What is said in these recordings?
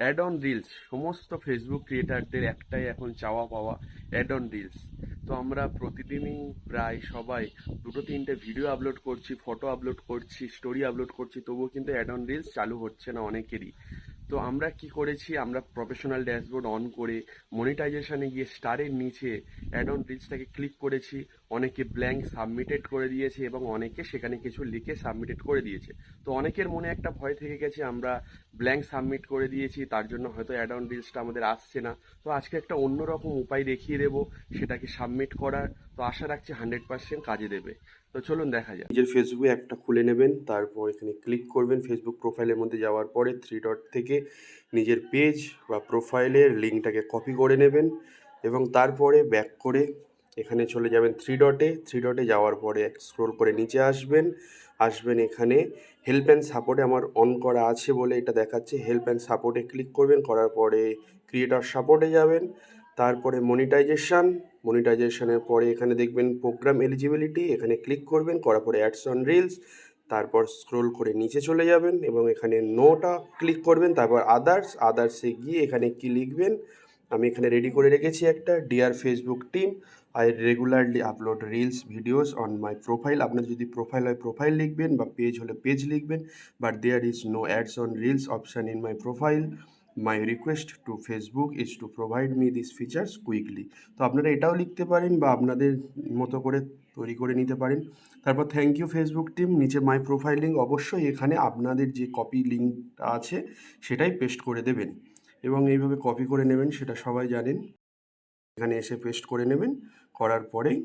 Add on reels সমস্ত Facebook ক্রিয়েটারদের একটাই এখন চাওয়া পাওয়া, অ্যাড অন রিলস। তো আমরা প্রতিদিনই প্রায় সবাই দুটো তিনটে ভিডিও আপলোড করছি, ফটো আপলোড করছি, স্টোরি আপলোড করছি, তবুও কিন্তু অ্যাড অন রিলস চালু হচ্ছে না অনেকেরই। তো আমরা কি করেছি, আমরা প্রফেশনাল ড্যাশবোর্ড অন করে মনিটাইজেশনে গিয়ে স্টারের নিচে অ্যাড অন রিলসটাকে ক্লিক করেছি। অনেকে ব্ল্যাঙ্ক সাবমিটেড করে দিয়েছে এবং অনেকে সেখানে কিছু লিখে সাবমিটেড করে দিয়েছে। তো অনেকের মনে একটা ভয় থেকে গেছে, আমরা ব্ল্যাঙ্ক সাবমিট করে দিয়েছি তার জন্য হয়তো অ্যাড অন রিলসটা আমাদের আসছে না। তো আজকে একটা অন্যরকম উপায় দেখিয়ে দেবো সেটাকে সাবমিট করার। তো আশা রাখছি 100% কাজে দেবে। তো চলুন দেখা যাক। নিজের ফেসবুকে একটা খুলে নেবেন, তারপর এখানে ক্লিক করবেন। ফেসবুক প্রোফাইলের মধ্যে যাওয়ার পরে থ্রি ডট থেকে নিজের পেজ বা প্রোফাইলের লিঙ্কটাকে কপি করে নেবেন এবং তারপরে ব্যাক করে এখানে চলে যাবেন থ্রি ডটে যাওয়ার পরে স্ক্রোল করে নিচে আসবেন এখানে হেল্প অ্যান্ড সাপোর্টে আমার অন করা আছে বলে এটা দেখাচ্ছে। হেল্প অ্যান্ড সাপোর্টে ক্লিক করবেন, করার পরে ক্রিয়েটর সাপোর্টে যাবেন, তারপরে মনিটাইজেশনের পরে এখানে দেখবেন প্রোগ্রাম এলিজিবিলিটি, এখানে ক্লিক করবেন, করার পরে অ্যাডস অন রিলস, তারপর স্ক্রোল করে নিচে চলে যাবেন এবং এখানে নোটা ক্লিক করবেন, তারপর আদার্সে গিয়ে এখানে কি লিখবেন আমি এখানে রেডি করে রেখেছি একটা, dear Facebook team, I regularly upload reels videos on my profile. আপনার যদি প্রোফাইল হয় প্রোফাইল লিখবেন বা পেজ হলে পেজ লিখবেন, but there is no ads on reels option in my profile. My request to Facebook is to provide me this features quickly. তো আপনারা এটাও লিখতে পারেন বা আপনাদের মতো করে তৈরি করে নিতে পারেন। তারপর থ্যাংক ইউ ফেসবুক টিম, নিচে মাই প্রোফাইল লিঙ্ক, অবশ্যই এখানে আপনাদের যে কপি লিঙ্কটা আছে সেটাই পেস্ট করে দেবেন এবং এইভাবে কপি করে নেবেন, সেটা সবাই জানেন। এখানে এসে পেস্ট করে নেবেন, করার পরেই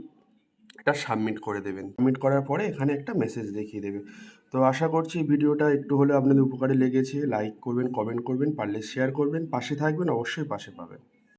এটা সাবমিট করে দেবেন। সাবমিট করার পরে এখানে একটা মেসেজ দেখিয়ে দেবে। তো আশা করছি ভিডিওটা একটু হলেও আপনাদের উপকারে লেগেছে। লাইক করবেন, কমেন্ট করবেন, পারলে শেয়ার করবেন, পাশে থাকবেন, অবশ্যই পাশে পাবেন।